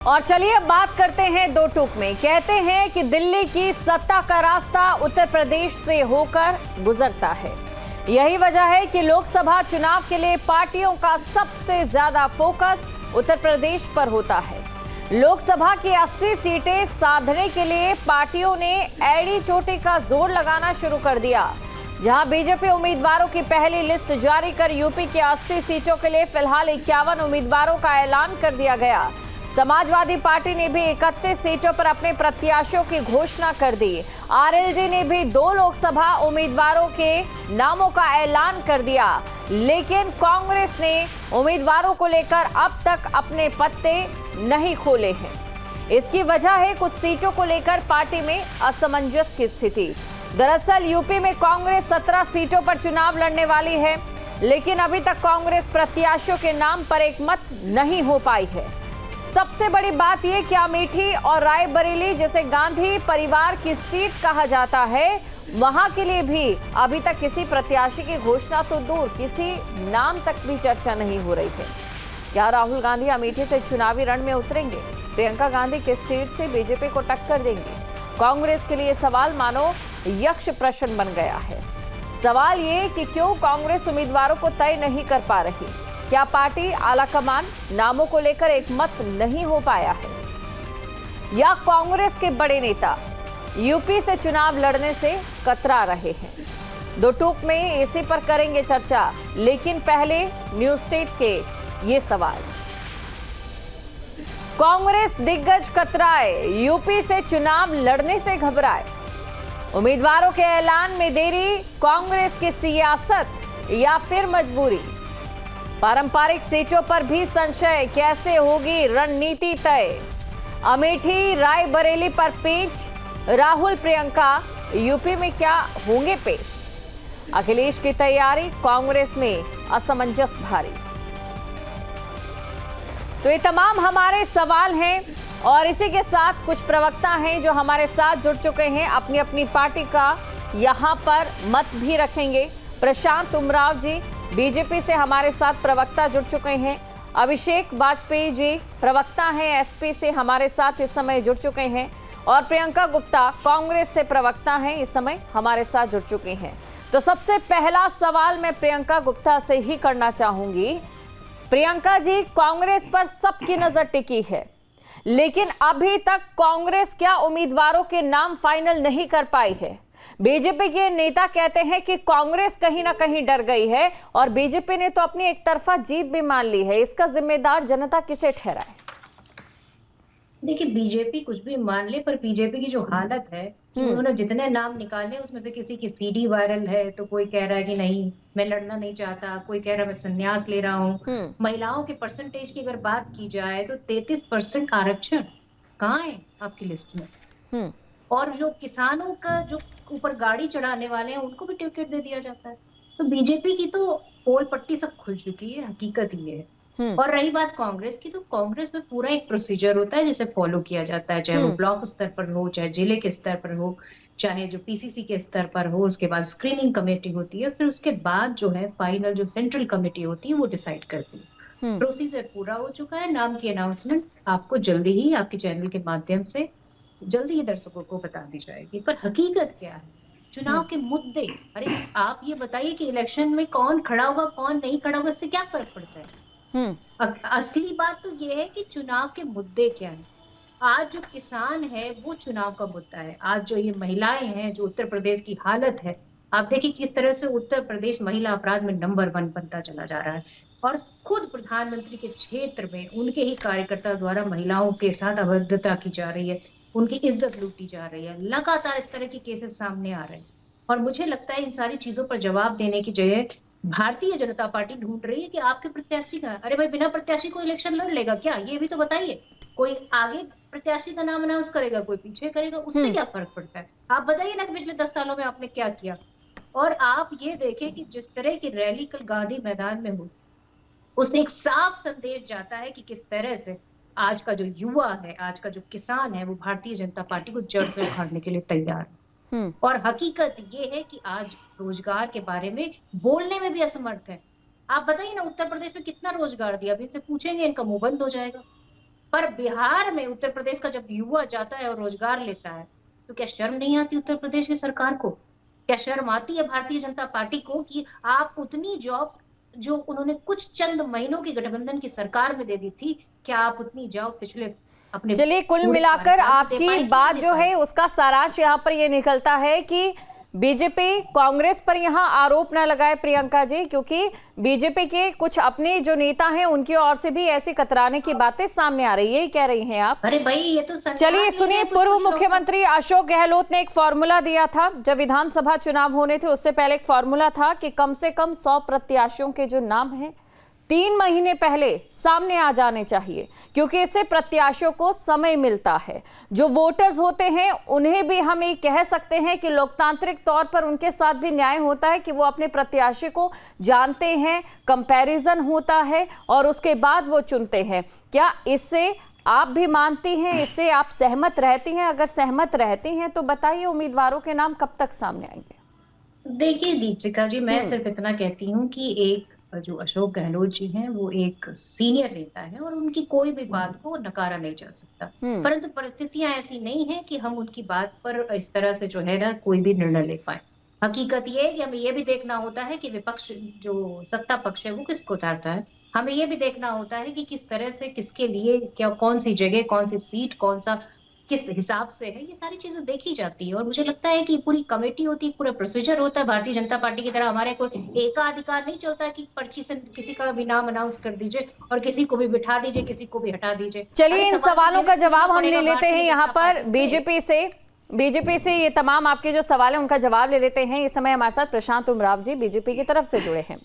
और चलिए बात करते हैं दो टूक में। कहते हैं कि दिल्ली की सत्ता का रास्ता उत्तर प्रदेश से होकर गुजरता है। यही वजह है कि लोकसभा चुनाव के लिए पार्टियों का सबसे ज्यादा फोकस उत्तर प्रदेश पर होता है। लोकसभा की 80 सीटें साधने के लिए पार्टियों ने एड़ी चोटी का जोर लगाना शुरू कर दिया। जहां बीजेपी उम्मीदवारों की पहली लिस्ट जारी कर यूपी की 80 सीटों के लिए फिलहाल 51 उम्मीदवारों का ऐलान कर दिया गया। समाजवादी पार्टी ने भी 31 सीटों पर अपने प्रत्याशियों की घोषणा कर दी। आरएलडी ने भी 2 लोकसभा उम्मीदवारों के नामों का ऐलान कर दिया, लेकिन कांग्रेस ने उम्मीदवारों को लेकर अब तक अपने पत्ते नहीं खोले हैं। इसकी वजह है कुछ सीटों को लेकर पार्टी में असमंजस की स्थिति। दरअसल यूपी में कांग्रेस 17 सीटों पर चुनाव लड़ने वाली है, लेकिन अभी तक कांग्रेस प्रत्याशियों के नाम पर एक मत नहीं हो पाई है। सबसे बड़ी बात यह कि अमेठी और रायबरेली जैसे गांधी परिवार की सीट कहा जाता है, वहां के लिए भी अभी तक किसी प्रत्याशी की घोषणा तो दूर, किसी नाम तक भी चर्चा नहीं हो रही है। क्या राहुल गांधी अमेठी से चुनावी रण में उतरेंगे? प्रियंका गांधी किस सीट से बीजेपी को टक्कर देंगी? कांग्रेस के लिए सवाल मानो यक्ष प्रश्न बन गया है। सवाल ये कि क्यों कांग्रेस उम्मीदवारों को तय नहीं कर पा रही? क्या पार्टी आलाकमान नामों को लेकर एक मत नहीं हो पाया है, या कांग्रेस के बड़े नेता यूपी से चुनाव लड़ने से कतरा रहे हैं? दो टूक में इसी पर करेंगे चर्चा, लेकिन पहले न्यूज स्टेट के ये सवाल। कांग्रेस दिग्गज कतराए, यूपी से चुनाव लड़ने से घबराए। उम्मीदवारों के ऐलान में देरी, कांग्रेस की सियासत या फिर मजबूरी? पारंपरिक सीटों पर भी संशय, कैसे होगी रणनीति तय? अमेठी रायबरेली पर पेंच, राहुल प्रियंका यूपी में क्या होंगे पेश? अखिलेश की तैयारी, कांग्रेस में असमंजस भारी। तो ये तमाम हमारे सवाल हैं और इसी के साथ कुछ प्रवक्ता हैं जो हमारे साथ जुड़ चुके हैं, अपनी अपनी पार्टी का यहां पर मत भी रखेंगे। प्रशांत उमराव जी बीजेपी से हमारे साथ प्रवक्ता जुड़ चुके हैं। अभिषेक वाजपेयी जी प्रवक्ता हैं एसपी से, हमारे साथ इस समय जुड़ चुके हैं। और प्रियंका गुप्ता कांग्रेस से प्रवक्ता हैं, इस समय हमारे साथ जुड़ चुके हैं। तो सबसे पहला सवाल मैं प्रियंका गुप्ता से ही करना चाहूंगी। प्रियंका जी, कांग्रेस पर सबकी नजर टिकी है, लेकिन अभी तक कांग्रेस क्या उम्मीदवारों के नाम फाइनल नहीं कर पाई है? बीजेपी के नेता कहते हैं कि कांग्रेस कहीं ना कहीं डर गई है और बीजेपी ने तो अपनी एक तरफा जीत भी मान ली है। इसका जिम्मेदार जनता किसे ठहराए? देखिए, बीजेपी कुछ भी मान ले, पर बीजेपी की जो हालत है कि उन्होंने जितने नाम निकाले उसमें से किसी की सीडी वायरल है, तो कोई कह रहा है कि नहीं मैं लड़ना नहीं चाहता, कोई कह रहा है मैं संन्यास ले रहा हूँ। महिलाओं के परसेंटेज की अगर बात की जाए तो 33% आरक्षण कहाँ है आपकी लिस्ट में? और जो किसानों का जो ऊपर गाड़ी चढ़ाने वाले हैं उनको भी टिकट दे दिया जाता है। तो बीजेपी की तो पोल पट्टी सब खुल चुकी है, हकीकत ये है। और रही बात कांग्रेस की, तो कांग्रेस में पूरा एक प्रोसीजर होता है जिसे फॉलो किया जाता है, चाहे वो ब्लॉक स्तर पर हो, चाहे जिले के स्तर पर हो, चाहे जो पीसीसी के स्तर पर हो। उसके बाद स्क्रीनिंग कमेटी होती है, फिर उसके बाद जो है फाइनल जो सेंट्रल कमेटी होती है वो डिसाइड करती है। प्रोसीजर पूरा हो चुका है। नाम की अनाउंसमेंट आपको जल्दी ही आपके चैनल के माध्यम से जल्दी ही दर्शकों को बता दी जाएगी। पर हकीकत क्या है? चुनाव के मुद्दे, अरे आप ये बताइए कि इलेक्शन में कौन खड़ा होगा कौन नहीं खड़ा होगा, इससे क्या फर्क पड़ता है? असली बात तो ये है कि चुनाव के मुद्दे क्या हैं। आज जो किसान है वो चुनाव का मुद्दा है। आज जो ये महिलाएं हैं, जो उत्तर प्रदेश की हालत है, आप देखिए किस तरह से उत्तर प्रदेश महिला अपराध में नंबर 1 बनता चला जा रहा है। और खुद प्रधानमंत्री के क्षेत्र में उनके ही कार्यकर्ता द्वारा महिलाओं के साथ अभद्रता की जा रही है, उनकी इज्जत लूटी जा रही है। लगातार इस तरह के केसेस सामने आ रहे हैं और मुझे लगता है इन सारी चीजों पर जवाब देने की जगह भारतीय जनता पार्टी ढूंढ रही है कि आपके प्रत्याशी कहाँ है। अरे भाई, बिना प्रत्याशी कोई इलेक्शन लड़ लेगा क्या? ये भी तो बताइए। कोई आगे प्रत्याशी का नाम अनाउंस करेगा, कोई पीछे करेगा, उससे क्या फर्क पड़ता है? आप बताइए ना कि पिछले 10 सालों में आपने क्या किया। और आप ये देखें कि जिस तरह की रैली कल गांधी मैदान में हुई, उससे एक साफ संदेश जाता है कि किस तरह से आज का जो युवा है, आज का जो किसान है, वो भारतीय जनता पार्टी को जड़ से उखाड़ने के लिए तैयार है। और हकीकत ये है कि आज रोजगार के बारे में बोलने में भी असमर्थ है। आप बताइए ना, उत्तर प्रदेश में कितना रोजगार दिया? अभी इनसे पूछेंगे, इनका मुंह बंद हो जाएगा। पर बिहार में उत्तर प्रदेश का जब युवा जाता है और रोजगार लेता है, तो क्या शर्म नहीं आती उत्तर प्रदेश की सरकार को? क्या शर्म आती है भारतीय जनता पार्टी को कि आप उतनी जॉब्स जो उन्होंने कुछ चंद महीनों की गठबंधन की सरकार में दे दी थी, क्या आप उतनी जॉब पिछले अपने चलिए, कुल पूरे मिलाकर कार्यकाल में दे आपकी पाए कि बात नहीं जो दे है उसका सारांश यहाँ पर ये निकलता है कि बीजेपी कांग्रेस पर यहाँ आरोप न लगाए प्रियंका जी, क्योंकि बीजेपी के कुछ अपने जो नेता हैं उनकी ओर से भी ऐसी कतराने की बातें सामने आ रही है, कह रही हैं आप। अरे भाई ये तो चलिए सुनिए, पूर्व मुख्यमंत्री अशोक गहलोत ने एक फॉर्मूला दिया था जब विधानसभा चुनाव होने थे, उससे पहले एक फॉर्मूला था कि कम से कम 100 प्रत्याशियों के जो नाम हैं 3 महीने पहले सामने आ जाने चाहिए, क्योंकि इससे प्रत्याशियों को समय मिलता है। जो वोटर्स होते हैं उन्हें भी हम ये कह सकते हैं कि लोकतांत्रिक तौर पर उनके साथ भी न्याय होता है कि वो अपने प्रत्याशी को जानते हैं, कंपैरिजन होता है और उसके बाद वो चुनते हैं। क्या इससे आप भी मानती हैं, इससे आप सहमत रहती हैं? अगर सहमत रहती हैं तो बताइए उम्मीदवारों के नाम कब तक सामने आएंगे? देखिए दीपिका जी, मैं सिर्फ इतना कहती हूँ कि एक जो अशोक गहलोत जी हैं वो एक सीनियर नेता है और उनकी कोई भी बात को नकारा नहीं जा सकता, परंतु परिस्थितियां ऐसी नहीं है कि हम उनकी बात पर इस तरह से जो है ना कोई भी निर्णय ले पाए। हकीकत ये है कि हमें ये भी देखना होता है कि विपक्ष जो सत्ता पक्ष है वो किसको चाहता है। हमें ये भी देखना होता है कि किस तरह से किसके लिए क्या, कौन सी जगह, कौन सी सीट, कौन सा किस हिसाब से है, ये सारी चीजें देखी जाती है। और मुझे लगता है कि पूरी कमेटी होती है, पूरा प्रोसीजर होता है। भारतीय जनता पार्टी की तरह हमारे कोई एकाधिकार नहीं चलता कि पर्ची से किसी का भी नाम अनाउंस कर दीजिए और किसी को भी बिठा दीजिए, किसी को भी हटा दीजिए। चलिए, इन सवालों का जवाब हम ले लेते हैं यहाँ पर बीजेपी से ये तमाम आपके जो सवाल है उनका जवाब ले लेते हैं। इस समय हमारे साथ प्रशांत उमराव जी बीजेपी की तरफ से जुड़े हैं।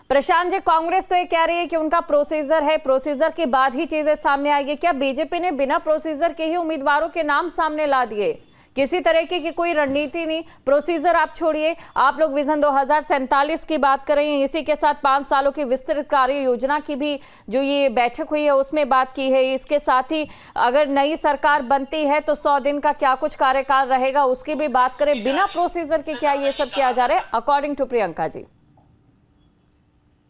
प्रशांत जी, कांग्रेस तो ये कह रही है कि उनका प्रोसीजर है, प्रोसीजर के बाद ही चीजें सामने आएगी। क्या बीजेपी ने बिना प्रोसीजर के ही उम्मीदवारों के नाम सामने ला दिए? किसी तरह की कोई रणनीति नहीं, प्रोसीजर आप छोड़िए, आप लोग विजन 2047 की बात कर रहे हैं, इसी के साथ 5 सालों की विस्तृत कार्य योजना की भी जो ये बैठक हुई है उसमें बात की है। इसके साथ ही अगर नई सरकार बनती है तो 100 दिन का क्या कुछ कार्यकाल रहेगा उसकी भी बात करें। बिना प्रोसीजर के क्या ये सब किया जा रहा है अकॉर्डिंग टू प्रियंका जी?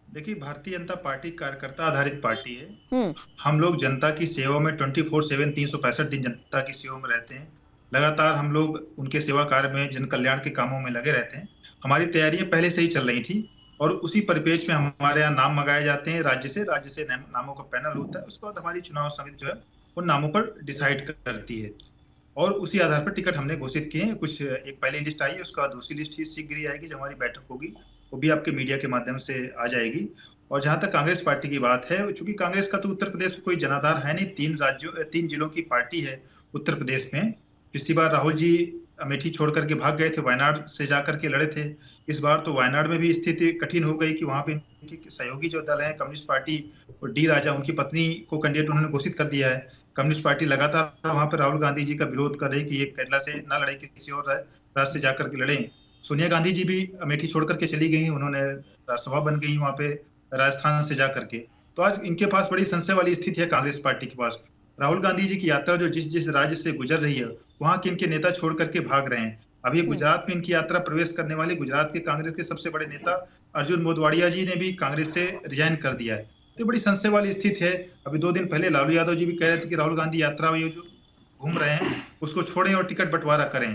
देखिए, भारतीय जनता पार्टी कार्यकर्ता आधारित पार्टी है। हम लोग जनता की सेवा में 24/7 365 दिन जनता की सेवा में रहते हैं। लगातार हम लोग उनके सेवा कार्य में, जन कल्याण के कामों में लगे रहते हैं। हमारी तैयारियां पहले से ही चल रही थी और उसी परिपेक्ष में हमारे यहाँ नाम मंगाए जाते हैं राज्य से नामों का पैनल होता है। उसके बाद हमारी चुनाव समिति जो है उन नामों पर डिसाइड करती है और उसी आधार पर टिकट हमने घोषित किए हैं। कुछ एक पहली लिस्ट आई है, उसका दूसरी लिस्ट ही शीघ्र ही आएगी। जो हमारी बैठक होगी वो भी आपके मीडिया के माध्यम से आ जाएगी। और जहां तक कांग्रेस पार्टी की बात है, चूंकि कांग्रेस का तो उत्तर प्रदेश में कोई जनाधार है नहीं, 3 जिलों की पार्टी है उत्तर प्रदेश में। पिछली बार राहुल जी अमेठी छोड़ करके भाग गए थे, वायनाड से जाकर के लड़े थे। इस बार तो वायनाड में भी स्थिति कठिन हो गई कि वहां पे इनके सहयोगी जो दल है कम्युनिस्ट पार्टी और डी राजा, उनकी पत्नी को कैंडिडेट उन्होंने घोषित कर दिया है। कम्युनिस्ट पार्टी लगातार वहां पर राहुल गांधी जी का विरोध कर रही कि ये केरला से ना लड़े, किसी और राज्य से जाकर के लड़े। सोनिया गांधी जी भी अमेठी छोड़ करके चली गई, उन्होंने राज्यसभा बन गई वहां पे राजस्थान से जाकर के। तो आज इनके पास बड़ी संशय वाली स्थिति है कांग्रेस पार्टी के पास। राहुल गांधी जी की यात्रा जो जिस राज्य से गुजर रही है वहां के इनके नेता छोड़ करके भाग रहे हैं। अभी गुजरात में इनकी यात्रा प्रवेश करने वाले गुजरात के कांग्रेस के सबसे बड़े नेता अर्जुन मोढवाडिया जी ने भी कांग्रेस से रिजाइन कर दिया है। तो बड़ी संशय वाली स्थिति है। अभी 2 दिन पहले लालू यादव जी भी कह रहे थे कि राहुल गांधी यात्रा में जो घूम रहे हैं उसको छोड़ें और टिकट बंटवारा करें।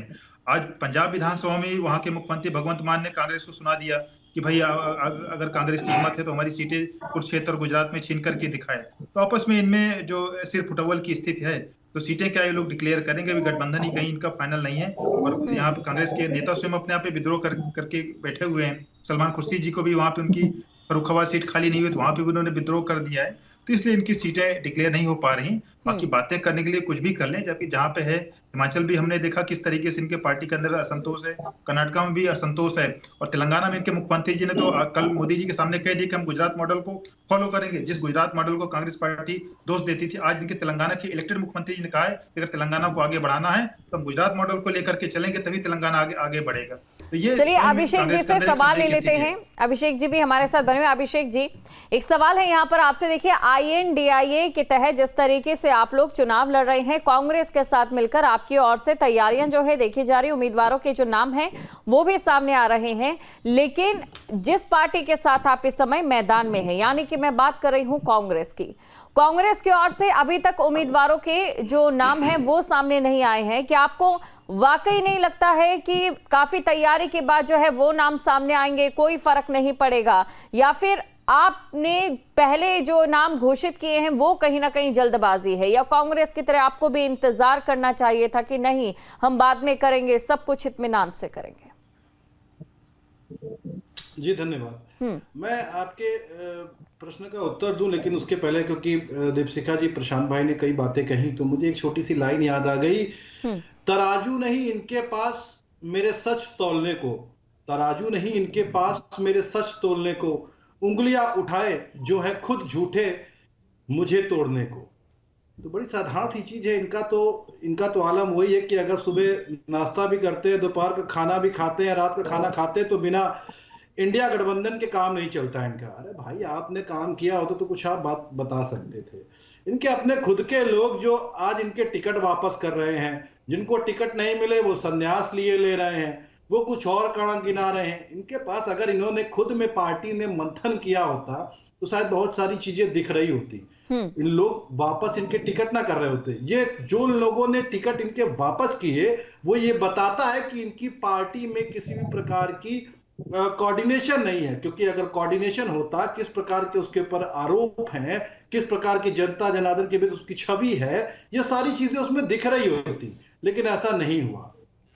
आज पंजाब विधानसभा में वहां के मुख्यमंत्री भगवंत मान ने कांग्रेस को सुना दिया कि भाई अगर कांग्रेस की हिम्मत है तो हमारी सीटें कुरुक्षेत्र और गुजरात में छीन करके दिखाए। तो आपस में इनमें जो सिर्फ फुटबॉल की स्थिति है, तो सीटें क्या ये लोग डिक्लेयर करेंगे? अभी गठबंधन ही कहीं इनका फाइनल नहीं है और यहाँ पे कांग्रेस के नेता स्वयं अपने आप पे विद्रोह करके बैठे हुए हैं। सलमान खुर्शीद जी को भी वहां पे उनकी फर्रुखाबाद सीट खाली नहीं हुई तो वहां पे भी उन्होंने विद्रोह कर दिया है। तो इसलिए इनकी सीटें डिक्लेयर नहीं हो पा रही। बाकी बातें करने के लिए कुछ भी कर लें, जबकि जहां पे है हिमाचल भी हमने देखा किस तरीके से इनके पार्टी के अंदर असंतोष है, कर्नाटक में भी असंतोष है और तेलंगाना में इनके मुख्यमंत्री जी ने तो कल मोदी जी के सामने कह दिया कि हम गुजरात मॉडल को फॉलो करेंगे। जिस गुजरात मॉडल को कांग्रेस पार्टी दोष देती थी, आज इनके तेलंगाना के इलेक्टेड मुख्यमंत्री जी ने कहा है कि अगर तेलंगाना को आगे बढ़ाना है तो हम गुजरात मॉडल को लेकर के चलेंगे, तभी तेलंगाना आगे बढ़ेगा। तो ये चलिए अभिषेक जी से सवाल ले लेते हैं। अभिषेक जी भी हमारे साथ बने हुए। अभिषेक जी, एक सवाल है यहाँ पर आपसे। देखिए, INDIA के तहत जिस तरीके से आप लोग चुनाव लड़ रहे हैं, कांग्रेस के साथ मिलकर आपकी ओर से तैयारियां जो है देखी जा रही, उम्मीदवारों के जो नाम हैं वो भी सामने आ रहे हैं, लेकिन जिस पार्टी के साथ आप इस समय मैदान में हैं, यानी कि मैं बात कर रही हूं कांग्रेस की, कांग्रेस की ओर से अभी तक उम्मीदवारों के जो नाम हैं वो सामने नहीं आए हैं। क्या आपको वाकई नहीं लगता है कि काफी तैयारी के बाद जो है वो नाम सामने आएंगे, कोई फर्क नहीं पड़ेगा, या फिर आपने पहले जो नाम घोषित किए हैं वो कहीं ना कहीं जल्दबाजी है, या कांग्रेस की तरह आपको भी इंतजार करना चाहिए था कि नहीं हम बाद में करेंगे, सब कुछ इत्मीनान से करेंगे? जी धन्यवाद। मैं आपके प्रश्न का उत्तर दूं, लेकिन उसके पहले क्योंकि दीपशिखा जी, प्रशांत भाई ने कई बातें कही, तो मुझे एक छोटी सी लाइन याद आ गई। तराजू नहीं इनके पास मेरे सच तौलने को, तराजू नहीं इनके पास मेरे सच तोलने को, उंगलियां उठाए जो है खुद झूठे मुझे तोड़ने को। तो बड़ी साधारण सी चीज है। इनका तो आलम वही है कि अगर सुबह नाश्ता भी करते हैं, दोपहर का खाना भी खाते हैं, रात का खाना खाते हैं, तो बिना इंडिया गठबंधन के काम नहीं चलता है इनका। अरे भाई, आपने काम किया होता तो कुछ आप बात बता सकते थे। इनके अपने खुद के लोग जो आज इनके टिकट वापस कर रहे हैं, जिनको टिकट नहीं मिले वो संन्यास लिए ले रहे हैं, वो कुछ और कारण गिना रहे हैं। इनके पास अगर इन्होंने खुद में पार्टी ने मंथन किया होता तो शायद बहुत सारी चीजें दिख रही होती। इन लोग वापस इनके टिकट ना कर रहे होते। ये जो लोगों ने टिकट इनके वापस किए, वो ये बताता है कि इनकी पार्टी में किसी भी प्रकार की कोऑर्डिनेशन नहीं है। क्योंकि अगर कोऑर्डिनेशन होता, किस प्रकार के उसके ऊपर आरोप हैं, किस प्रकार की जनता जनार्दन के बीच उसकी छवि है, ये सारी चीजें उसमें दिख रही होती, लेकिन ऐसा नहीं हुआ।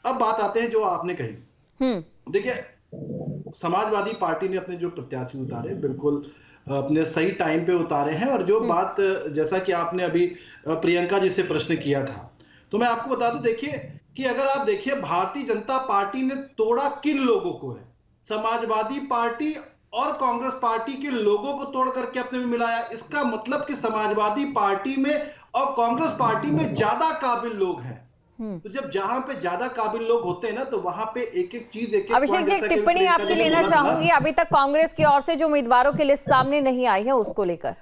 अब बात आते हैं जो आपने कही। देखिए, समाजवादी पार्टी ने अपने जो प्रत्याशी उतारे, बिल्कुल अपने सही टाइम पे उतारे हैं। और जो बात, जैसा कि आपने अभी प्रियंका जी से प्रश्न किया था, तो मैं आपको बता दूं, देखिए कि अगर आप देखिए भारतीय जनता पार्टी ने तोड़ा किन लोगों को है, समाजवादी पार्टी और कांग्रेस पार्टी के लोगों को तोड़ करके अपने में मिलाया। इसका मतलब कि समाजवादी पार्टी में और कांग्रेस पार्टी में ज्यादा काबिल लोग हैं। तो जब जहां पे ज्यादा काबिल लोग होते हैं ना, तो वहां पे एक एक चीज, एक अभिषेक जी, टिप्पणी आपकी लेना चाहूंगी। अभी तक कांग्रेस की ओर से जो उम्मीदवारों की लिस्ट सामने नहीं आई है उसको लेकर।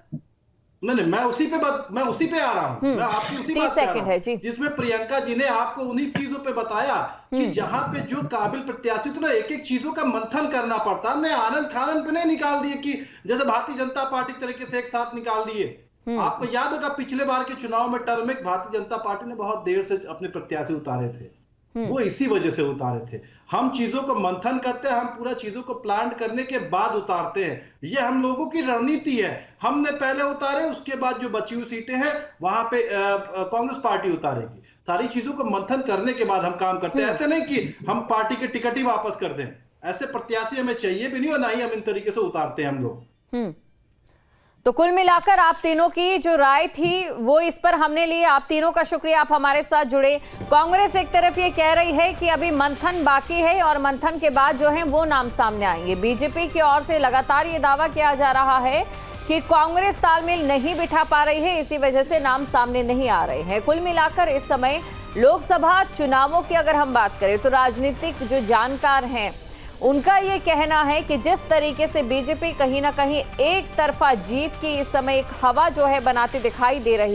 नहीं, मैं उसी पे आ रहा हूं। मैं आपकी उसी बात पे आ रहा हूं, जिसमें प्रियंका जी ने आपको उन्हीं चीजों पे बताया कि जहां पे जो काबिल प्रत्याशी, तो ना एक एक चीजों का मंथन करना पड़ता। हमने आनंद खानन पे नहीं निकाल दिए कि जैसे भारतीय जनता पार्टी तरीके से एक साथ निकाल दिए। आपको याद होगा पिछले बार के चुनाव में टर्म में भारतीय जनता पार्टी ने बहुत देर से अपने प्रत्याशी उतारे थे। वो इसी वजह से उतारे थे। हम चीजों को मंथन करते हैं, हम पूरा चीजों को प्लान करने के बाद उतारते हैं। ये हम लोगों की रणनीति है। हमने पहले उतारे, उसके बाद जो बची हुई सीटें हैं वहां पे कांग्रेस पार्टी उतारेगी। सारी चीजों को मंथन करने के बाद हम काम करते हैं। ऐसे नहीं कि हम पार्टी के टिकट ही वापस कर दें। ऐसे प्रत्याशी हमें चाहिए भी नहीं, और ना ही हम इन तरीके से उतारते हैं हम लोग। तो कुल मिलाकर आप तीनों की जो राय थी वो इस पर हमने ली। आप तीनों का शुक्रिया, आप हमारे साथ जुड़े। कांग्रेस एक तरफ ये कह रही है कि अभी मंथन बाकी है और मंथन के बाद जो है वो नाम सामने आएंगे। बीजेपी की ओर से लगातार ये दावा किया जा रहा है कि कांग्रेस तालमेल नहीं बिठा पा रही है, इसी वजह से नाम सामने नहीं आ रहे हैं। कुल मिलाकर इस समय लोकसभा चुनावों की अगर हम बात करें तो राजनीतिक जो जानकार हैं उनका ये कहना है कि जिस तरीके से बीजेपी कहीं ना कहीं एक तरफा जीत की इस समय एक हवा जो है बनाती दिखाई दे रही